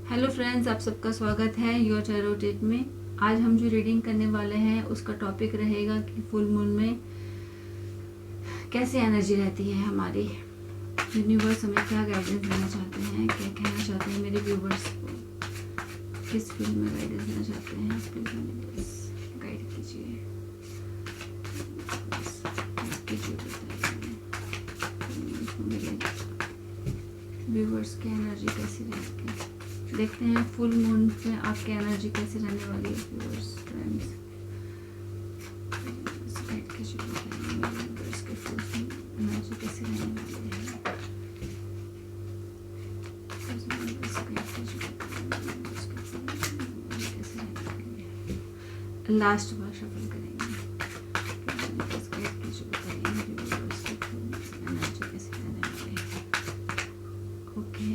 Hello friends, आप सबका स्वागत है योर टैरो टेक में। आज हम जो रीडिंग करने वाले हैं उसका टॉपिक रहेगा कि फुल मून में कैसे एनर्जी रहती है हमारी। यूनिवर्स हमें क्या गाइडेंस देना चाहते हैं, क्या कहना चाहते हैं मेरे व्यूवर्स को, किस फील्ड में गाइडेंस देना चाहते हैं। प्लीज यूनिवर्स गाइड कीजिए, मेरे व्यूवर्स की एनर्जी कैसी रहेगी। देखते हैं फुल मून में आपकी एनर्जी कैसी रहने वाली है व्यूअर्स फ्रेंड्स। के फुल एनर्जी कैसी रहने वाली है। लास्ट बार शफल करेंगे। एनर्जी कैसी रहने वाली है। Okay,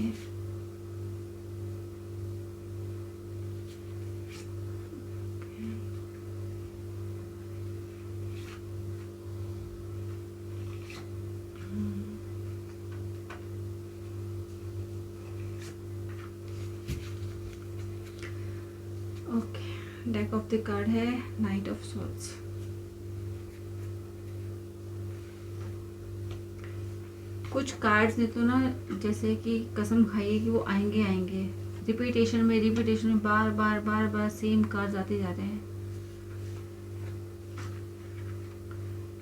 okay. Deck of the card है नाइट ऑफ सॉर्ड्स। कुछ कार्ड्स ने तो ना जैसे कि कसम खाइए कि वो आएंगे आएंगे, रिपीटेशन में बार बार सेम कार्ड्स आते जा रहे हैं।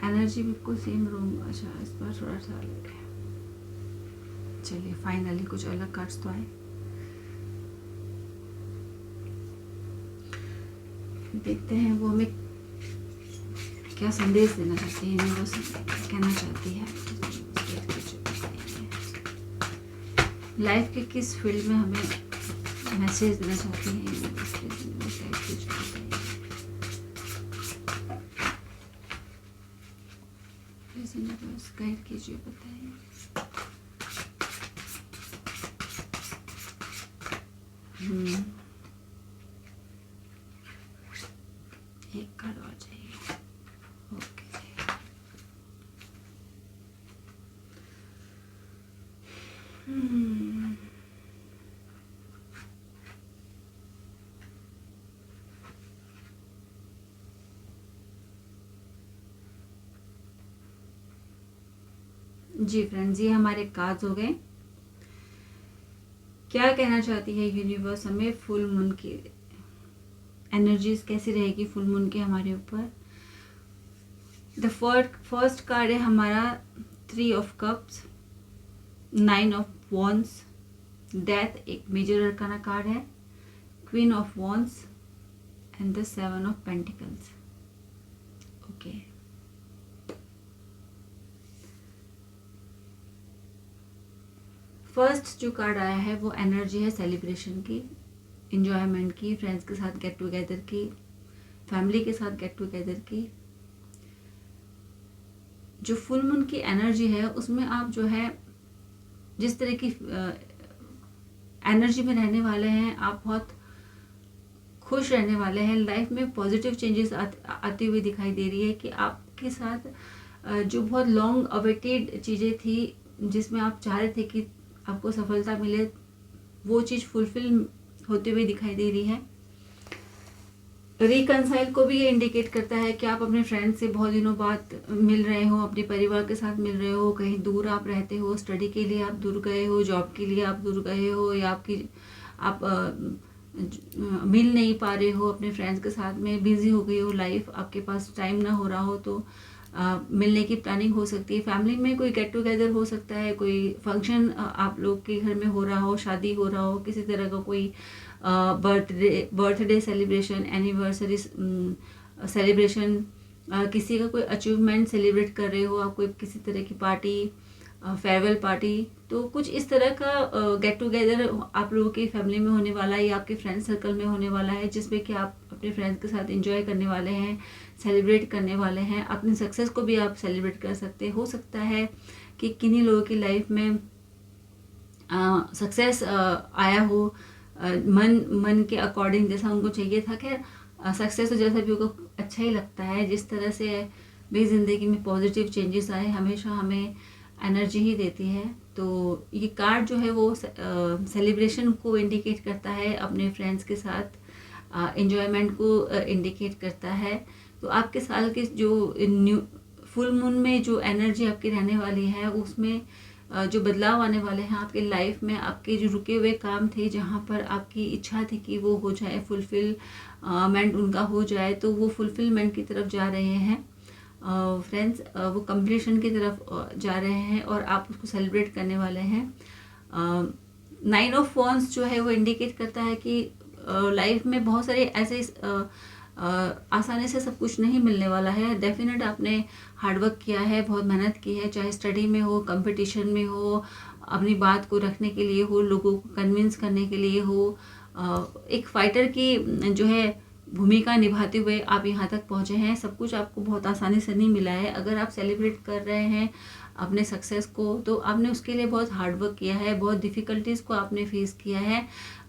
एनर्जी बिल्कुल सेम रूम। अच्छा, इस बार थोड़ा सा अलग है। चलिए फाइनली कुछ अलग कार्ड्स तो आए। देखते हैं वो हमें क्या संदेश देना चाहती है, यूनिवर्स कहना चाहती है। लाइफ के किस फील्ड में हमें मैसेज देना चाहती है यूनिवर्स। प्लीज यूनिवर्स गाइड कीजिए, बताइए। एक कार्ड और चाहिए। ओके, जी फ्रेंड्स, ये हमारे कार्ड्स हो गए। क्या कहना चाहती है यूनिवर्स हमें फुल मून की एनर्जीज कैसी रहेगी फुल मून के हमारे ऊपर। द फर्स्ट कार्ड है हमारा 3 of cups, 9 of wands, death एक मेजर अरकाना कार्ड है, queen of wands and the 7 of pentacles. Okay, first जो कार्ड आया है वो एनर्जी है सेलिब्रेशन की, इंजॉयमेंट की, फ्रेंड्स के साथ गेट टुगेदर की, फैमिली के साथ गेट टुगेदर की। जो फुल मून की एनर्जी है उसमें आप जो है जिस तरह की एनर्जी में रहने वाले हैं, आप बहुत खुश रहने वाले हैं। लाइफ में पॉजिटिव चेंजेस आती हुई दिखाई दे रही है कि आपके साथ जो बहुत लॉन्ग अवेटेड चीज़ें थी जिसमें आप चाह रहे थे कि आपको सफलता मिले, वो चीज़ फुलफिल होते हुए दिखाई दे रही है। रिकंसाइल को भी ये इंडिकेट करता है कि आप अपने फ्रेंड से बहुत दिनों बाद मिल रहे हो, अपने परिवार के साथ मिल रहे हो, कहीं दूर आप रहते हो, स्टडी के लिए आप दूर गए हो, जॉब के लिए आप दूर गए हो, या आप मिल नहीं पा रहे हो अपने फ्रेंड्स के साथ में, बिजी हो गई हो लाइफ, आपके पास टाइम ना हो रहा हो, तो मिलने की प्लानिंग हो सकती है। फैमिली में कोई गेट टुगेदर हो सकता है, कोई फंक्शन आप लोग के घर में हो रहा हो, शादी हो रहा हो, किसी तरह का कोई बर्थडे सेलिब्रेशन, एनिवर्सरी सेलिब्रेशन, किसी का कोई अचीवमेंट सेलिब्रेट कर रहे हो आप, कोई किसी तरह की पार्टी, फेयरवेल पार्टी, तो कुछ इस तरह का गेट टुगेदर आप लोगों की फैमिली में होने वाला है या आपके फ्रेंड सर्कल में होने वाला है, जिसमें कि आप अपने फ्रेंड्स के साथ एंजॉय करने वाले हैं, सेलिब्रेट करने वाले हैं। अपनी सक्सेस को भी आप सेलिब्रेट कर सकते हैं। हो सकता है कि किन्हीं लोगों की लाइफ में सक्सेस आया हो, मन के अकॉर्डिंग जैसा उनको चाहिए था। खैर सक्सेस तो जैसा भी होगा अच्छा ही लगता है। जिस तरह से भी ज़िंदगी में पॉजिटिव चेंजेस आए, हमेशा हमें एनर्जी ही देती है। तो ये कार्ड जो है वो सेलिब्रेशन को इंडिकेट करता है, अपने फ्रेंड्स के साथ एंजॉयमेंट को इंडिकेट करता है। तो आपके साल के जो न्यू फुल मून में जो एनर्जी आपकी रहने वाली है, उसमें जो बदलाव आने वाले हैं आपके लाइफ में, आपके जो रुके हुए काम थे जहाँ पर आपकी इच्छा थी कि वो हो जाए, फुलफिलमेंट उनका हो जाए, तो वो फुलफिलमेंट की तरफ जा रहे हैं फ्रेंड्स। वो कंप्लीशन की तरफ जा रहे हैं और आप उसको सेलिब्रेट करने वाले हैं। 9 ऑफ वॉन्ड्स जो है वो इंडिकेट करता है कि लाइफ में बहुत सारे ऐसे आसानी से सब कुछ नहीं मिलने वाला है। डेफिनेट आपने हार्डवर्क किया है, बहुत मेहनत की है, चाहे स्टडी में हो, कंपटीशन में हो, अपनी बात को रखने के लिए हो, लोगों को कन्विंस करने के लिए हो। एक फाइटर की जो है भूमिका निभाते हुए आप यहाँ तक पहुँचे हैं। सब कुछ आपको बहुत आसानी से नहीं मिला है। अगर आप सेलिब्रेट कर रहे हैं अपने सक्सेस को, तो आपने उसके लिए बहुत हार्ड वर्क किया है, बहुत डिफ़िकल्टीज़ को आपने फेस किया है।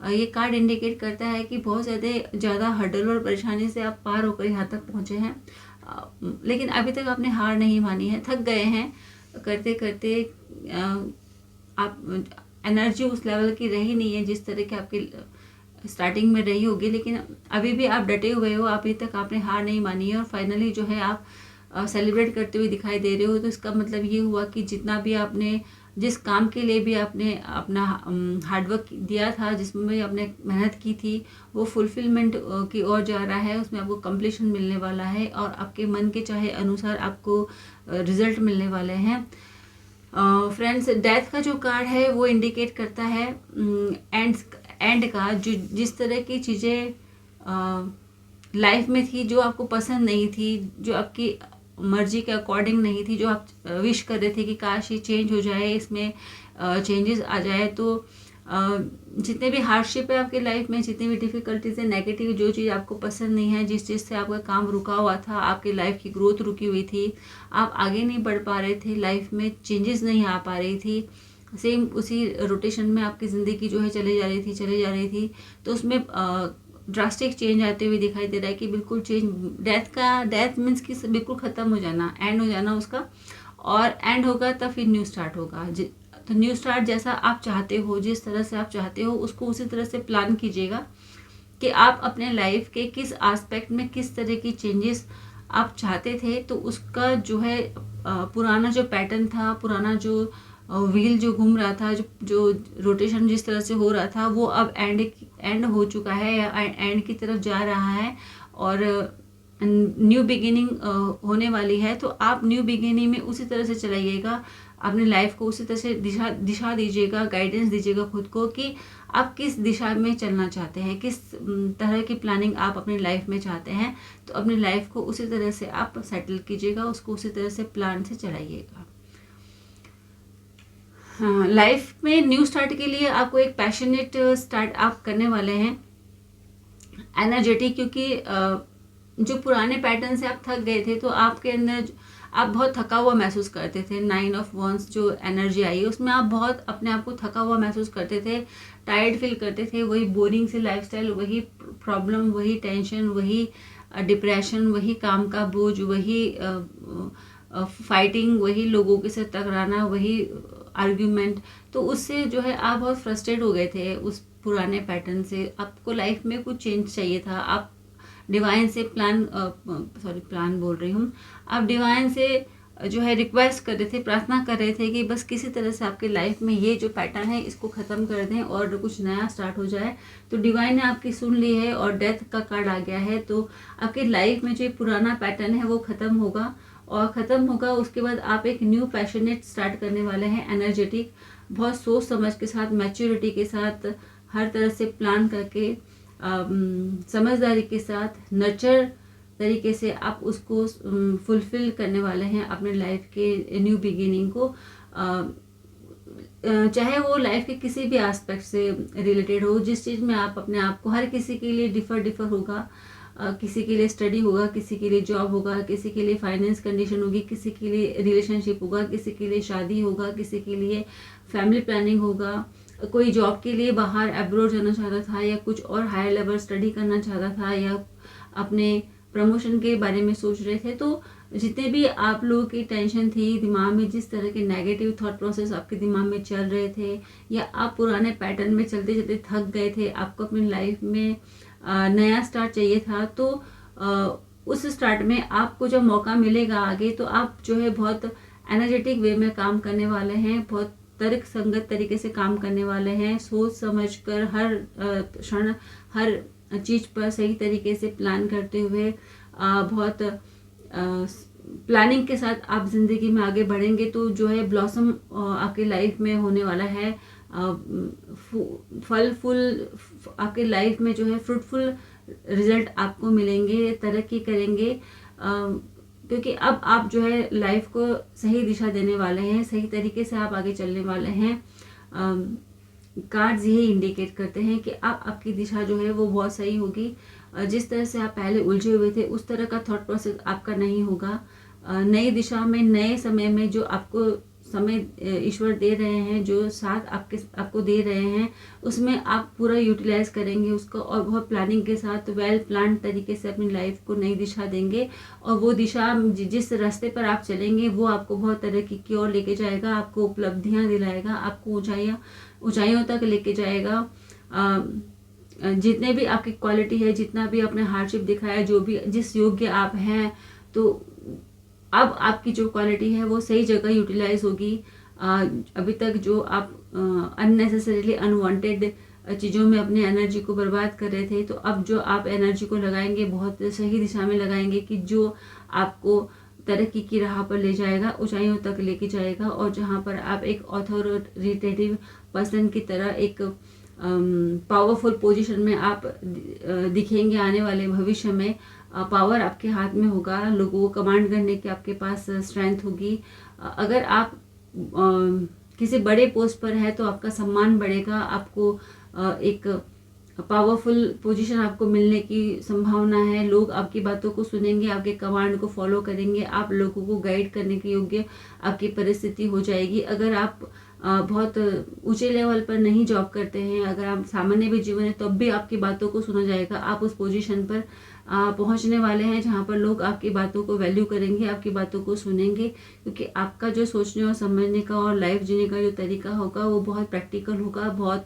ये कार्ड इंडिकेट करता है कि बहुत ज़्यादा हर्डल और परेशानी से आप पार होकर यहाँ तक पहुँचे हैं, लेकिन अभी तक आपने हार नहीं मानी है। थक गए हैं करते करते, आप एनर्जी उस लेवल की रही नहीं है जिस तरह के आपके स्टार्टिंग में रही होगी, लेकिन अभी भी आप डटे हुए हो, अभी तक आपने हार नहीं मानी है और फाइनली जो है आप सेलिब्रेट करते हुए दिखाई दे रहे हो। तो इसका मतलब ये हुआ कि जितना भी आपने, जिस काम के लिए भी आपने अपना हार्डवर्क दिया था, जिसमें भी आपने मेहनत की थी, वो फुलफिलमेंट की ओर जा रहा है। उसमें आपको कंप्लीशन मिलने वाला है और आपके मन के चाहे अनुसार आपको रिजल्ट मिलने वाले हैं। फ्रेंड्स, डेथ का जो कार्ड है वो इंडिकेट करता है एंड का। जो जिस तरह की चीज़ें लाइफ में थी जो आपको पसंद नहीं थी, जो आपकी मर्जी के अकॉर्डिंग नहीं थी, जो आप विश कर रहे थे कि काश ये चेंज हो जाए, इसमें चेंजेस आ जाए, तो जितने भी हार्डशिप है आपकी लाइफ में, जितनी भी डिफ़िकल्टीज है, नेगेटिव जो चीज़ आपको पसंद नहीं है, जिस चीज़ से आपका काम रुका हुआ था, आपकी लाइफ की ग्रोथ रुकी हुई थी, आप आगे नहीं बढ़ पा रहे थे, लाइफ में चेंजेस नहीं आ पा रही थी, सेम उसी रोटेशन में आपकी ज़िंदगी जो है चले जा रही थी, तो उसमें ड्रास्टिक चेंज आते हुए दिखाई दे रहा है कि बिल्कुल चेंज, डेथ मीन्स कि बिल्कुल ख़त्म हो जाना, एंड हो जाना उसका, और एंड होगा तब फिर न्यू स्टार्ट होगा। तो न्यू स्टार्ट जैसा आप चाहते हो, जिस तरह से आप चाहते हो, उसको उसी तरह से प्लान कीजिएगा कि आप अपने लाइफ के किस एस्पेक्ट में किस तरह की चेंजेस आप चाहते थे। तो उसका जो है पुराना जो पैटर्न था, पुराना जो व्हील जो घूम रहा था, जो रोटेशन जिस तरह से हो रहा था, वो अब एंड हो चुका है या एंड की तरफ जा रहा है और न्यू बिगिनिंग होने वाली है। तो आप न्यू बिगिनिंग में उसी तरह से चलाइएगा, अपनी लाइफ को उसी तरह से दिशा दीजिएगा, गाइडेंस दीजिएगा खुद को कि आप किस दिशा में चलना चाहते हैं, किस तरह की प्लानिंग आप अपनी लाइफ में चाहते हैं। तो अपनी लाइफ को उसी तरह से आप सेटल कीजिएगा, उसको उसी तरह से प्लान से चलाइएगा। हाँ, लाइफ में न्यू स्टार्ट के लिए आपको एक पैशनेट स्टार्ट आप करने वाले हैं, एनर्जेटिक, क्योंकि जो पुराने पैटर्न से आप थक गए थे, तो आपके अंदर आप बहुत थका हुआ महसूस करते थे। 9 ऑफ वॉन्ड्स जो एनर्जी आई उसमें आप बहुत अपने आप को थका हुआ महसूस करते थे, टायर्ड फील करते थे। वही बोरिंग से लाइफस्टाइल, वही प्रॉब्लम, वही टेंशन, वही डिप्रेशन, वही काम का बोझ, वही फाइटिंग, वही लोगों के साथ टकराना, वही आर्ग्यूमेंट। तो उससे जो है आप बहुत फ्रस्ट्रेट हो गए थे उस पुराने पैटर्न से। आपको लाइफ में कुछ चेंज चाहिए था। आप डिवाइन से प्लान बोल रही हूँ, आप डिवाइन से जो है रिक्वेस्ट कर रहे थे, प्रार्थना कर रहे थे कि बस किसी तरह से आपके लाइफ में ये जो पैटर्न है इसको ख़त्म कर दें और कुछ नया स्टार्ट हो जाए। तो डिवाइन ने आपकी सुन ली है और डेथ का कार्ड आ गया है। तो आपकी लाइफ में जो पुराना पैटर्न है वो ख़त्म होगा, और ख़त्म होगा उसके बाद आप एक न्यू पैशनेट स्टार्ट करने वाले हैं, एनर्जेटिक, बहुत सोच समझ के साथ, मैच्योरिटी के साथ, हर तरह से प्लान करके, समझदारी के साथ, नर्चर तरीके से आप उसको फुलफिल करने वाले हैं अपने लाइफ के न्यू बिगिनिंग को। चाहे वो लाइफ के किसी भी एस्पेक्ट से रिलेटेड हो, जिस चीज़ में आप अपने आप को, हर किसी के लिए डिफर होगा, किसी के लिए स्टडी होगा, किसी के लिए जॉब होगा, किसी के लिए फाइनेंस कंडीशन होगी, किसी के लिए रिलेशनशिप होगा, किसी के लिए शादी होगा, किसी के लिए फैमिली प्लानिंग होगा, कोई जॉब के लिए बाहर अब्रॉड जाना चाहता था या कुछ और हायर लेवल स्टडी करना चाहता था या अपने प्रमोशन के बारे में सोच रहे थे। तो जितने भी आप लोगों की टेंशन थी दिमाग में, जिस तरह के नेगेटिव थॉट प्रोसेस आपके दिमाग में चल रहे थे, या आप पुराने पैटर्न में चलते चलते थक गए थे, आपको अपनी लाइफ में नया स्टार्ट चाहिए था, तो उस स्टार्ट में आपको जब मौका मिलेगा आगे, तो आप जो है बहुत एनर्जेटिक वे में काम करने वाले हैं, बहुत तर्क संगत तरीके से काम करने वाले हैं, सोच समझ कर हर क्षण हर चीज़ पर सही तरीके से प्लान करते हुए बहुत प्लानिंग के साथ आप ज़िंदगी में आगे बढ़ेंगे, तो जो है ब्लॉसम आपके लाइफ में होने वाला है, फल फूल आपके लाइफ में जो है फ्रूटफुल रिजल्ट आपको मिलेंगे, तरक्की करेंगे, क्योंकि अब आप जो है लाइफ को सही दिशा देने वाले हैं, सही तरीके से आप आगे चलने वाले हैं। कार्ड्स यही इंडिकेट करते हैं कि अब आपकी दिशा जो है वो बहुत सही होगी। जिस तरह से आप पहले उलझे हुए थे उस तरह का थॉट प्रोसेस आपका नहीं होगा। नई दिशा में, नए समय में जो आपको समय ईश्वर दे रहे हैं, जो साथ आपको दे रहे हैं, उसमें आप पूरा यूटिलाइज करेंगे उसको, और बहुत प्लानिंग के साथ वेल प्लान तरीके से अपनी लाइफ को नई दिशा देंगे, और वो दिशा जिस रास्ते पर आप चलेंगे वो आपको बहुत तरक्की की ओर लेके जाएगा, आपको उपलब्धियां दिलाएगा, आपको ऊंचाइयों तक लेके जाएगा। जितने भी आपकी क्वालिटी है, जितना भी आपने हार्डशिप दिखाया, जो भी जिस योग्य आप हैं, तो अब आपकी जो क्वालिटी है वो सही जगह यूटिलाइज होगी। अभी तक जो आप अननेसेसरीली अनवांटेड चीज़ों में अपनी एनर्जी को बर्बाद कर रहे थे, तो अब जो आप एनर्जी को लगाएंगे बहुत सही दिशा में लगाएंगे, कि जो आपको तरक्की की राह पर ले जाएगा, ऊंचाइयों तक लेके जाएगा, और जहाँ पर आप एक ऑथोरिटेटिव पर्सन की तरह एक पावरफुल पोजीशन में आप दिखेंगे। आने वाले भविष्य में पावर आपके हाथ में होगा, लोगों को कमांड करने की आपके पास स्ट्रेंथ होगी। अगर आप किसी बड़े पोस्ट पर है तो आपका सम्मान बढ़ेगा, आपको एक पावरफुल पोजीशन आपको मिलने की संभावना है। लोग आपकी बातों को सुनेंगे, आपके कमांड को फॉलो करेंगे, आप लोगों को गाइड करने के योग्य आपकी परिस्थिति हो जाएगी। अगर आप बहुत ऊंचे लेवल पर नहीं जॉब करते हैं, अगर आप सामान्य भी जीवन है, तब भी आपकी बातों को सुना जाएगा। आप उस पोजीशन पर पहुंचने वाले हैं जहां पर लोग आपकी बातों को वैल्यू करेंगे, आपकी बातों को सुनेंगे, क्योंकि आपका जो सोचने और समझने का और लाइफ जीने का जो तरीका होगा वो बहुत प्रैक्टिकल होगा, बहुत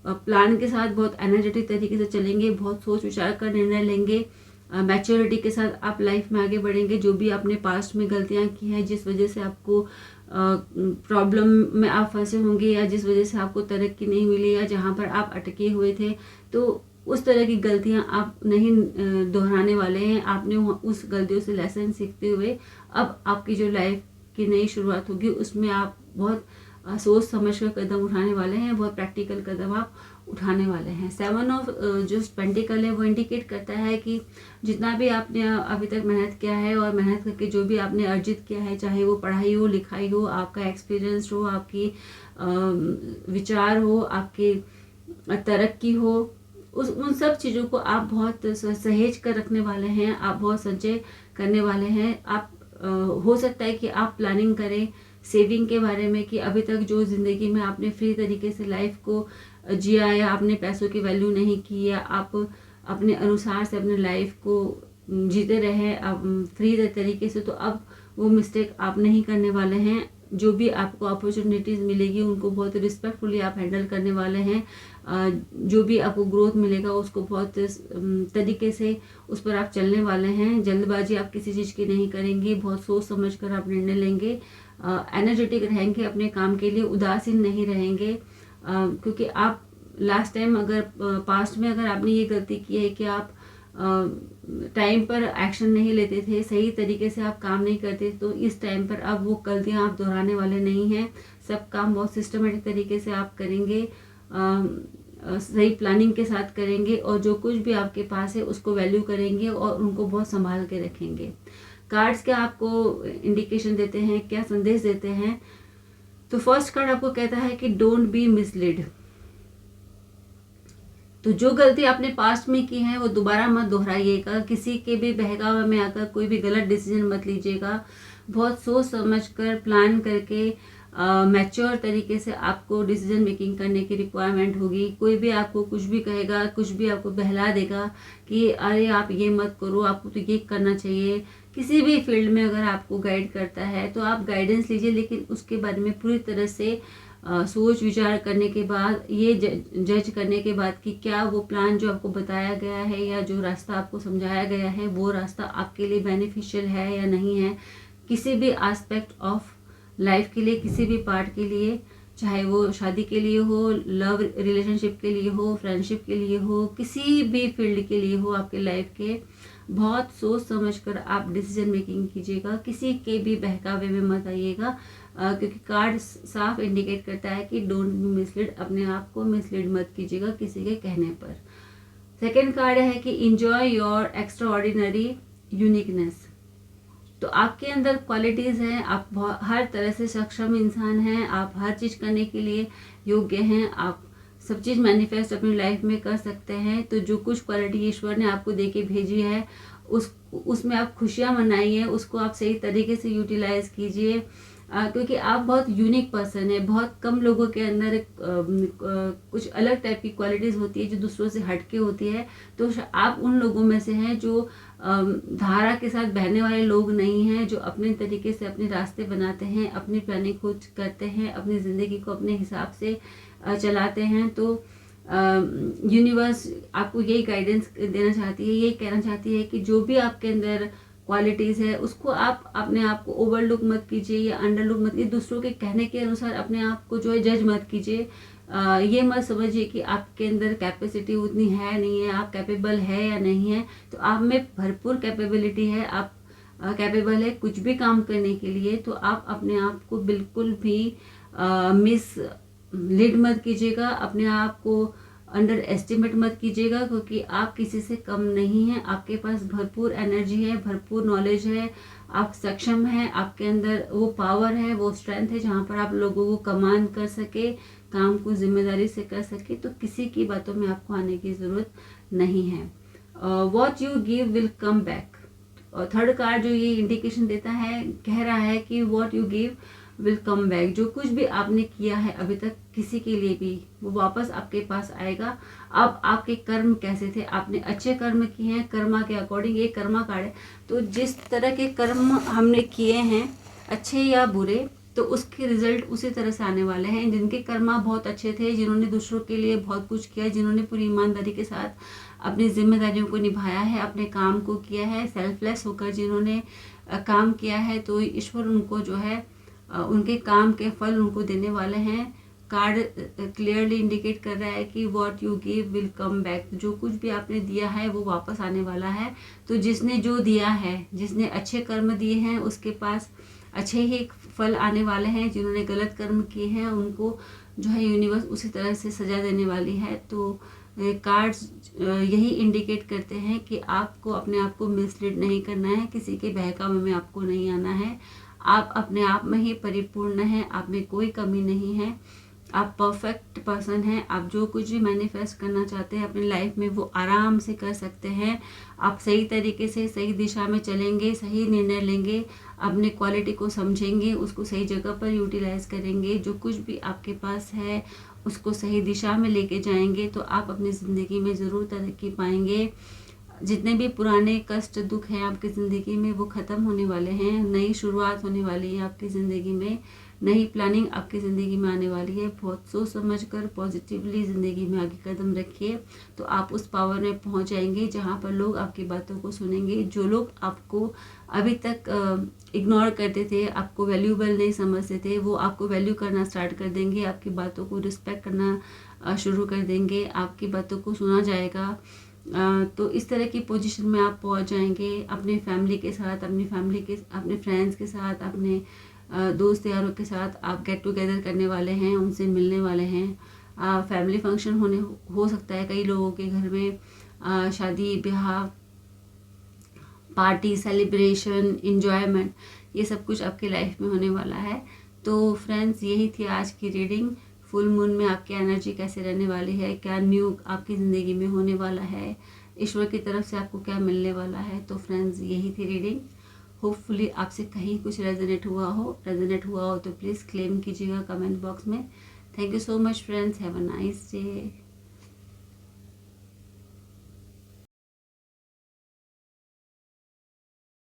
प्लान के साथ, बहुत एनर्जेटिक तरीके से चलेंगे, बहुत सोच विचार कर निर्णय लेंगे, मैच्योरिटी के साथ आप लाइफ में आगे बढ़ेंगे। जो भी आपने पास्ट में गलतियां की हैं, जिस वजह से आपको प्रॉब्लम में आप फंसे होंगे, या जिस वजह से आपको तरक्की नहीं मिली, या जहां पर आप अटके हुए थे, तो उस तरह की गलतियां आप नहीं दोहराने वाले हैं। आपने उस गलतियों से लेसन सीखते हुए अब आपकी जो लाइफ की नई शुरुआत होगी उसमें आप बहुत सोच समझ कर कदम उठाने वाले हैं, बहुत प्रैक्टिकल कदम आप उठाने वाले हैं। 7 ऑफ जो पेंटिकल है वो इंडिकेट करता है कि जितना भी आपने अभी तक मेहनत किया है, और मेहनत करके जो भी आपने अर्जित किया है, चाहे वो पढ़ाई हो, लिखाई हो, आपका एक्सपीरियंस हो, आपकी विचार हो, आपकी तरक्की हो, उन सब चीज़ों को आप बहुत सहेज कर रखने वाले हैं, आप बहुत संचय करने वाले हैं। आप हो सकता है कि आप प्लानिंग करें सेविंग के बारे में, कि अभी तक जो ज़िंदगी में आपने फ्री तरीके से लाइफ को जिया, या आपने पैसों की वैल्यू नहीं की, या आप अपने अनुसार से अपने लाइफ को जीते रहे आप फ्री तरीके से, तो अब वो मिस्टेक आप नहीं करने वाले हैं। जो भी आपको अपॉर्चुनिटीज़ मिलेगी उनको बहुत रिस्पेक्टफुली आप हैंडल करने वाले हैं। जो भी आपको ग्रोथ मिलेगा उसको बहुत तरीके से उस पर आप चलने वाले हैं। जल्दबाजी आप किसी चीज़ की नहीं करेंगे, बहुत सोच समझ कर आप निर्णय लेंगे, एनर्जेटिक रहेंगे अपने काम के लिए, उदासीन नहीं रहेंगे, क्योंकि आप लास्ट टाइम अगर पास्ट में अगर आपने ये गलती की है कि आप टाइम पर एक्शन नहीं लेते थे, सही तरीके से आप काम नहीं करते, तो इस टाइम पर अब वो गलतियां आप दोहराने वाले नहीं हैं। सब काम बहुत सिस्टमेटिक तरीके से आप करेंगे, सही प्लानिंग के साथ करेंगे, और जो कुछ भी आपके पास है उसको वैल्यू करेंगे और उनको बहुत संभाल के रखेंगे। कार्ड्स क्या आपको इंडिकेशन देते हैं, क्या संदेश देते हैं? तो फर्स्ट कार्ड आपको कहता है कि डोंट बी मिसलीड। तो जो गलती आपने पास्ट में की है वो दोबारा मत दोहराइएगा, किसी के भी बहकावे में आकर कोई भी गलत डिसीजन मत लीजिएगा। बहुत सोच समझ कर प्लान करके मैच्योर तरीके से आपको डिसीजन मेकिंग करने की रिक्वायरमेंट होगी। कोई भी आपको कुछ भी कहेगा, कुछ भी आपको बहला देगा कि अरे आप ये मत करो, आपको तो ये करना चाहिए, किसी भी फील्ड में अगर आपको गाइड करता है तो आप गाइडेंस लीजिए, लेकिन उसके बारे में पूरी तरह से सोच विचार करने के बाद, ये जज करने के बाद कि क्या वो प्लान जो आपको बताया गया है या जो रास्ता आपको समझाया गया है वो रास्ता आपके लिए बेनिफिशियल है या नहीं है। किसी भी एस्पेक्ट ऑफ लाइफ के लिए, किसी भी पार्ट के लिए, चाहे वो शादी के लिए हो, लव रिलेशनशिप के लिए हो, फ्रेंडशिप के लिए हो, किसी भी फील्ड के लिए हो आपके लाइफ के, बहुत सोच समझ कर आप डिसीजन मेकिंग कीजिएगा। किसी के भी बहकावे में मत आइएगा, क्योंकि कार्ड साफ इंडिकेट करता है कि डोंट बी मिसलीड, अपने आप को मिसलीड मत कीजिएगा किसी के कहने पर। सेकेंड कार्ड है कि enjoy your extra ordinary uniqueness. तो आपके अंदर क्वालिटीज़ हैं, आप हर तरह से सक्षम इंसान हैं, आप हर चीज़ करने के लिए योग्य हैं, आप सब चीज़ मैनिफेस्ट अपनी लाइफ में कर सकते हैं। तो जो कुछ क्वालिटी ईश्वर ने आपको दे के भेजी है उसमें आप खुशियाँ मनाइए, उसको आप सही तरीके से यूटिलाइज कीजिए, क्योंकि आप बहुत यूनिक पर्सन है। बहुत कम लोगों के अंदर कुछ अलग टाइप की क्वालिटीज़ होती है जो दूसरों से हटके होती है। तो आप उन लोगों में से हैं जो धारा के साथ बहने वाले लोग नहीं हैं, जो अपने तरीके से अपने रास्ते बनाते हैं, अपनी प्लानिंग खुद करते हैं, अपनी ज़िंदगी को अपने हिसाब से चलाते हैं। तो यूनिवर्स आपको यही गाइडेंस देना चाहती है, यही कहना चाहती है कि जो भी आपके अंदर क्वालिटीज़ है उसको आप अपने आप को ओवरलुक मत कीजिए या अंडरलुक मत कीजिए, दूसरों के कहने के अनुसार अपने आप को जो है जज मत कीजिए। ये मत समझिए कि आपके अंदर कैपेसिटी उतनी है नहीं है, आप कैपेबल है या नहीं है। तो आप में भरपूर कैपेबिलिटी है, आप कैपेबल है कुछ भी काम करने के लिए। तो आप अपने आप को बिल्कुल भी मिस लीड मत कीजिएगा, अपने आप को अंडर एस्टिमेट मत कीजिएगा, क्योंकि आप किसी से कम नहीं हैं। आपके पास भरपूर एनर्जी है, भरपूर नॉलेज है, आप सक्षम हैं, आपके अंदर वो पावर है, वो स्ट्रेंथ है जहाँ पर आप लोगों को कमांड कर सके, काम को जिम्मेदारी से कर सके। तो किसी की बातों में आपको आने की ज़रूरत नहीं है। What you give will come back. और थर्ड कार्ड जो ये इंडिकेशन देता है, कह रहा है कि what you give will come back. जो कुछ भी आपने किया है अभी तक किसी के लिए भी, वो वापस आपके पास आएगा। अब आपके कर्म कैसे थे, आपने अच्छे कर्म किए हैं, कर्मा के अकॉर्डिंग, ये कर्मा कार्ड है। तो जिस तरह के कर्म हमने किए हैं, अच्छे या बुरे, तो उसके रिजल्ट उसी तरह से आने वाले हैं। जिनके कर्मा बहुत अच्छे थे, जिन्होंने दूसरों के लिए बहुत कुछ किया, जिन्होंने पूरी ईमानदारी के साथ अपनी जिम्मेदारियों को निभाया है, अपने काम को किया है, सेल्फलेस होकर जिन्होंने काम किया है, तो ईश्वर उनको जो है उनके काम के फल उनको देने वाले हैं। कार्ड क्लियरली इंडिकेट कर रहा है कि what you give will come back. जो कुछ भी आपने दिया है वो वापस आने वाला है। तो जिसने जो दिया है, जिसने अच्छे कर्म दिए हैं, उसके पास अच्छे ही फल आने वाले हैं। जिन्होंने गलत कर्म किए हैं उनको जो है यूनिवर्स उसी तरह से सजा देने वाली है। तो कार्ड्स यही इंडिकेट करते हैं कि आपको अपने आप को मिसलीड नहीं करना है, किसी के बहकावे में आपको नहीं आना है। आप अपने आप में ही परिपूर्ण हैं, आप में कोई कमी नहीं है, आप परफेक्ट पर्सन हैं। आप जो कुछ भी मैनिफेस्ट करना चाहते हैं अपनी लाइफ में वो आराम से कर सकते हैं। आप सही तरीके से सही दिशा में चलेंगे, सही निर्णय लेंगे, अपने क्वालिटी को समझेंगे, उसको सही जगह पर यूटिलाइज करेंगे। जो कुछ भी आपके पास है उसको सही दिशा में लेके जाएंगे तो आप अपनी ज़िंदगी में ज़रूर तरक्की पाएंगे। जितने भी पुराने कष्ट दुख हैं आपकी ज़िंदगी में वो ख़त्म होने वाले हैं। नई शुरुआत होने वाली है आपकी ज़िंदगी में, नई प्लानिंग आपकी ज़िंदगी में आने वाली है। बहुत सोच समझ कर पॉजिटिवली ज़िंदगी में आगे कदम रखिए तो आप उस पावर में पहुंच जाएंगे जहां पर लोग आपकी बातों को सुनेंगे। जो लोग आपको अभी तक इग्नोर करते थे, आपको वैल्यूबल नहीं समझते थे, वो आपको वैल्यू करना स्टार्ट कर देंगे, आपकी बातों को रिस्पेक्ट करना शुरू कर देंगे, आपकी बातों को सुना जाएगा। तो इस तरह की पोजीशन में आप पहुंच जाएंगे। अपने फैमिली के साथ, अपने फ्रेंड्स के साथ, अपने दोस्त यारों के साथ आप गेट टुगेदर करने वाले हैं, उनसे मिलने वाले हैं। फैमिली फंक्शन हो सकता है कई लोगों के घर में, शादी ब्याह, पार्टी, सेलिब्रेशन, इंजॉयमेंट, ये सब कुछ आपकी लाइफ में होने वाला है। तो फ्रेंड्स, यही थी आज की रीडिंग। फुल मून में आपकी एनर्जी कैसे रहने वाली है, क्या न्यू आपकी ज़िंदगी में होने वाला है, ईश्वर की तरफ से आपको क्या मिलने वाला है। तो फ्रेंड्स, यही थी रीडिंग। होपफुली आपसे कहीं कुछ रेजोनेट हुआ हो तो प्लीज़ क्लेम कीजिएगा कमेंट बॉक्स में। Thank you so much friends, have a nice day.